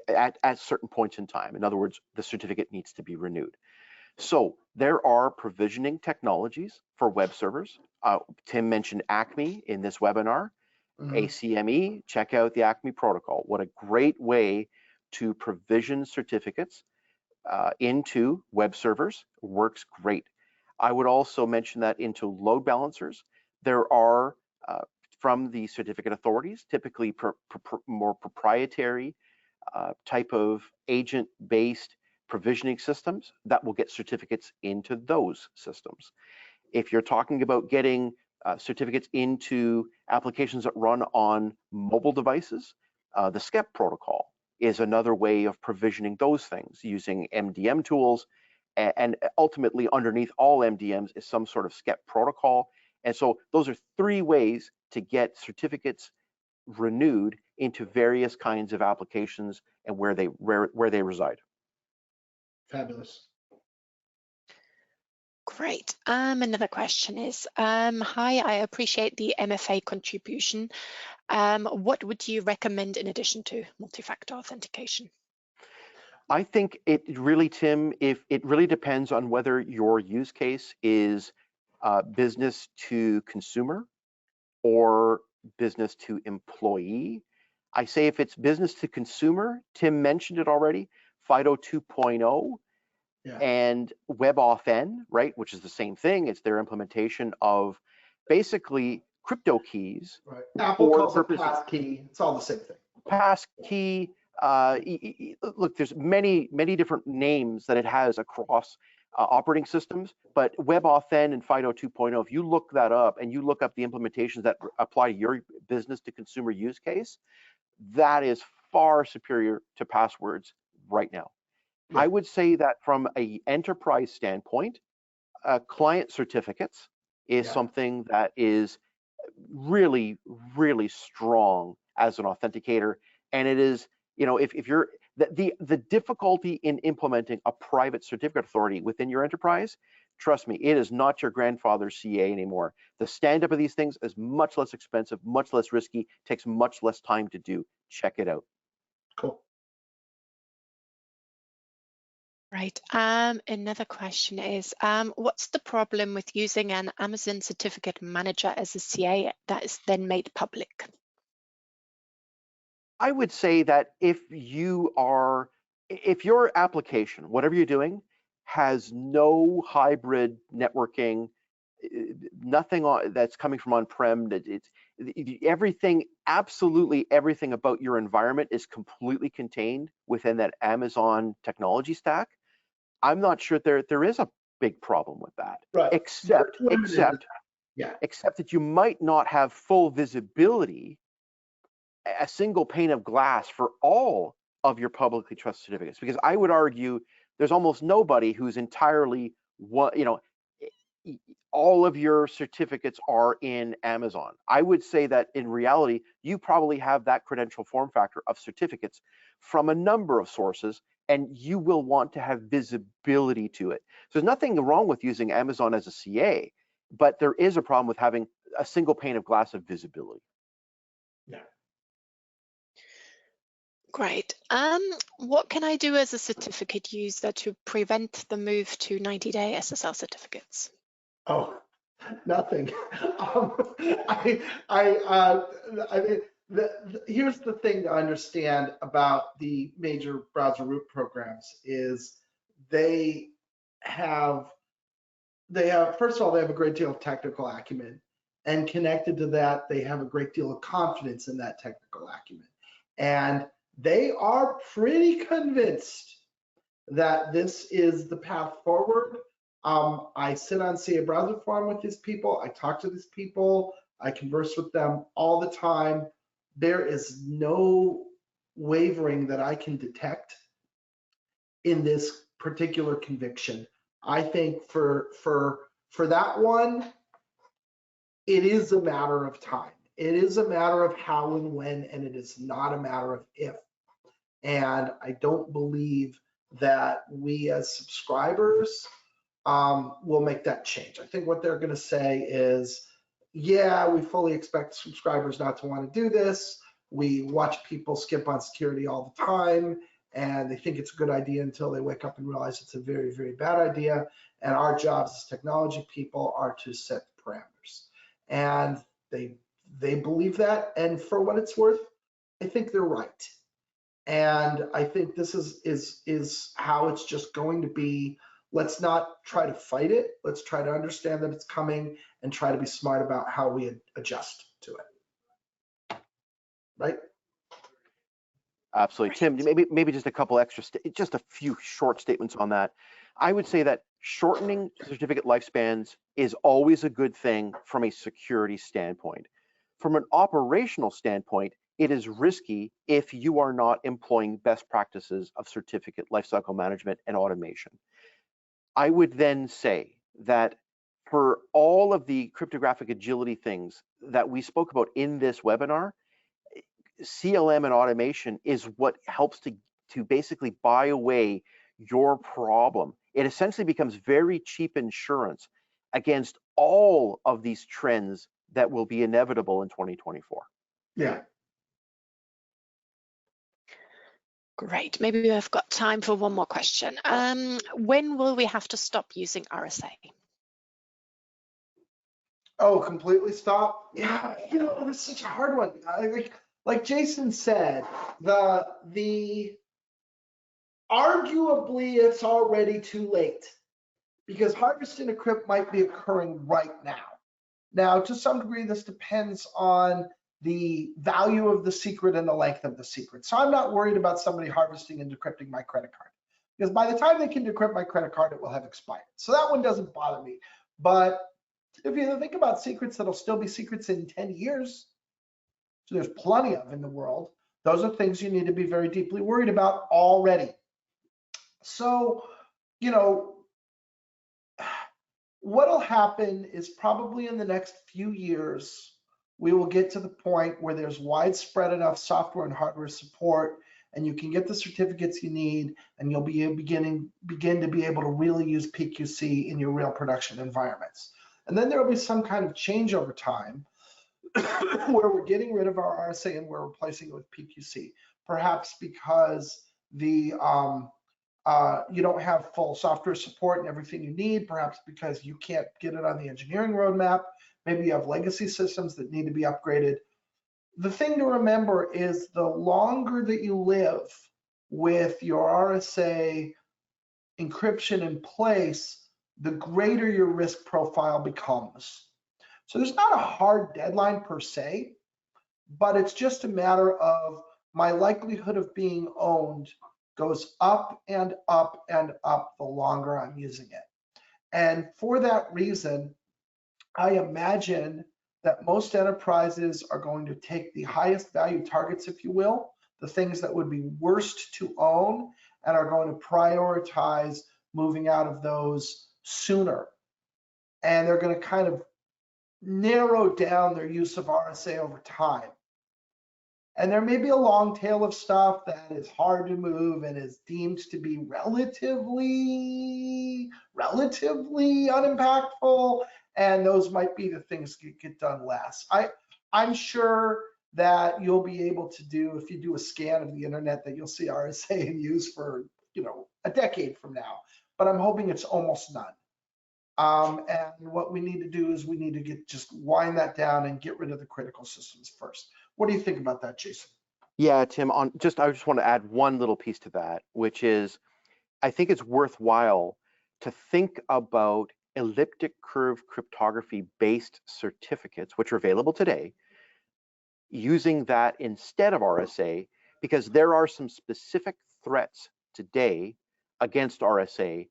at certain points in time. In other words, the certificate needs to be renewed. So there are provisioning technologies for web servers. Tim mentioned Acme in this webinar. ACME, check out the Acme protocol. What a great way to provision certificates into web servers. Works great. I would also mention that into load balancers, there are from the certificate authorities, typically more proprietary type of agent-based provisioning systems that will get certificates into those systems. If you're talking about getting certificates into applications that run on mobile devices, the SCEP protocol is another way of provisioning those things using MDM tools, and ultimately underneath all MDMs is some sort of SCEP protocol. And so those are three ways to get certificates renewed into various kinds of applications and where they reside. Fabulous. Great. Another question is, hi, I appreciate the MFA contribution. What would you recommend in addition to multi-factor authentication? I think it really, Tim, if it really depends on whether your use case is business to consumer or business to employee. I say if it's business to consumer, Tim mentioned it already, FIDO 2.0 and WebAuthn, right, which is the same thing. It's their implementation of basically crypto keys. Right. Apple calls it passkey. It's all the same thing. Passkey. Look, there's many different names that it has across operating systems, but WebAuthn and FIDO 2.0, if you look that up and you look up the implementations that apply to your business to consumer use case, that is far superior to passwords right now. I would say that from an enterprise standpoint, client certificates is something that is really, really strong as an authenticator. And it is, you know, if you're, the difficulty in implementing a private certificate authority within your enterprise, trust me, it is not your grandfather's CA anymore. The stand-up of these things is much less expensive, much less risky, takes much less time to do. Check it out. Cool. Right. Another question is, what's the problem with using an Amazon certificate manager as a CA that is then made public? I would say that if your application, whatever you're doing, has no hybrid networking, nothing that's coming from on-prem, everything, absolutely everything about your environment is completely contained within that Amazon technology stack, I'm not sure there is a big problem with that, Right. except Yeah. except that you might not have full visibility, a single pane of glass for all of your publicly trusted certificates, because I would argue there's almost nobody who's entirely all of your certificates are in Amazon. I would say that in reality, you probably have that credential form factor of certificates from a number of sources, and you will want to have visibility to it. So there's nothing wrong with using Amazon as a CA, but there is a problem with having a single pane of glass of visibility. Yeah. Great. What can I do as a certificate user to prevent the move to 90-day SSL certificates? Oh, nothing. Here's the thing to understand about the major browser root programs is they have, first of all, they have a great deal of technical acumen, and connected to that, they have a great deal of confidence in that technical acumen. And they are pretty convinced that this is the path forward. I sit on CA Browser Forum with these people. I talk to these people. I converse with them all the time. There is no wavering that I can detect in this particular conviction. I think for that one, it is a matter of time. It is a matter of how and when, and it is not a matter of if. And I don't believe that we as subscribers will make that change. I think what they're going to say is, yeah, we fully expect subscribers not to want to do this. We watch people skip on security all the time, and they think it's a good idea until they wake up and realize it's a very, very bad idea. And our jobs as technology people are to set parameters. And they believe that, and for what it's worth, I think they're right. And I think this is how it's just going to be. Let's not try to fight it. Let's try to understand that it's coming and try to be smart about how we adjust to it. Right? Absolutely. Tim, maybe just a couple extra, just a few short statements on that. I would say that shortening certificate lifespans is always a good thing from a security standpoint. From an operational standpoint, it is risky if you are not employing best practices of certificate lifecycle management and automation. I would then say that for all of the cryptographic agility things that we spoke about in this webinar, CLM and automation is what helps to basically buy away your problem. It essentially becomes very cheap insurance against all of these trends that will be inevitable in 2024. Yeah. Great. Maybe we've got time for one more question. When will we have to stop using RSA? Oh, completely stop? Yeah, it's such a hard one. Like Jason said, the arguably it's already too late, because harvesting a crypt might be occurring right now. Now, to some degree, this depends on the value of the secret and the length of the secret. So I'm not worried about somebody harvesting and decrypting my credit card, because by the time they can decrypt my credit card, it will have expired. So that one doesn't bother me. But if you think about secrets that'll still be secrets in 10 years, so there's plenty of in the world, those are things you need to be very deeply worried about already. So, what'll happen is probably in the next few years, we will get to the point where there's widespread enough software and hardware support, and you can get the certificates you need, and you'll be begin to be able to really use PQC in your real production environments. And then there will be some kind of change over time where we're getting rid of our RSA and we're replacing it with PQC, perhaps because you don't have full software support and everything you need, perhaps because you can't get it on the engineering roadmap. Maybe you have legacy systems that need to be upgraded. The thing to remember is the longer that you live with your RSA encryption in place, the greater your risk profile becomes. So there's not a hard deadline per se, but it's just a matter of my likelihood of being owned goes up and up and up the longer I'm using it. And for that reason, I imagine that most enterprises are going to take the highest value targets, if you will, the things that would be worst to own, and are going to prioritize moving out of those sooner. And they're going to kind of narrow down their use of RSA over time. And there may be a long tail of stuff that is hard to move and is deemed to be relatively unimpactful, and those might be the things that get done less. I'm sure that you'll be able to do, if you do a scan of the internet, that you'll see RSA in use for, a decade from now, but I'm hoping it's almost none. And what we need to do is we need to just wind that down and get rid of the critical systems first. What do you think about that, Jason? Yeah, Tim, I just want to add one little piece to that, which is I think it's worthwhile to think about elliptic curve cryptography based certificates, which are available today, using that instead of RSA, because there are some specific threats today against RSA.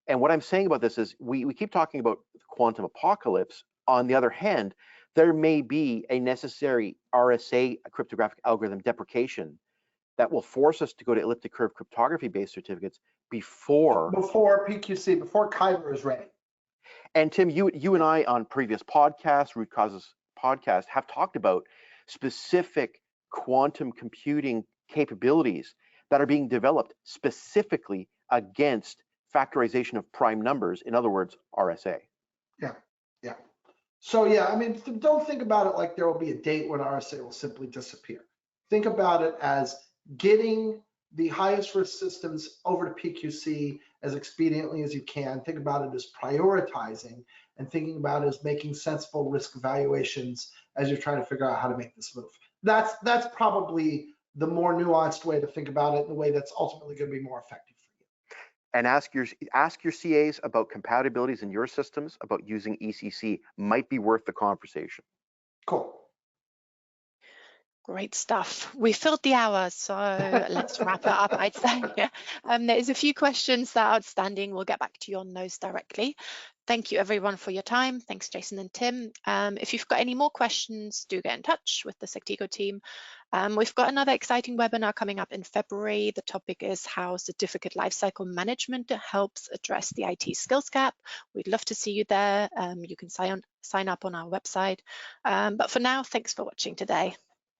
And what I'm saying about this is we keep talking about quantum apocalypse. On the other hand, there may be a necessary RSA cryptographic algorithm deprecation that will force us to go to elliptic curve cryptography based certificates before PQC, before Kyber is ready. And Tim, you and I on previous podcasts, Root Causes podcast, have talked about specific quantum computing capabilities that are being developed specifically against factorization of prime numbers, in other words, RSA. Yeah. So yeah, I mean, don't think about it like there will be a date when RSA will simply disappear. Think about it as getting the highest risk systems over to PQC as expediently as you can. Think about it as prioritizing, and thinking about it as making sensible risk evaluations as you're trying to figure out how to make this move. That's probably the more nuanced way to think about it, the way that's ultimately going to be more effective. And ask your CAs about compatibilities in your systems about using ECC. Might be worth the conversation. Cool. Great stuff. We filled the hour, so let's wrap it up, I'd say. There's a few questions that are outstanding. We'll get back to you on those directly. Thank you everyone for your time. Thanks, Jason and Tim. If you've got any more questions, do get in touch with the Sectigo team. We've got another exciting webinar coming up in February. The topic is how certificate lifecycle management helps address the IT skills gap. We'd love to see you there. You can sign up on our website. But for now, thanks for watching today.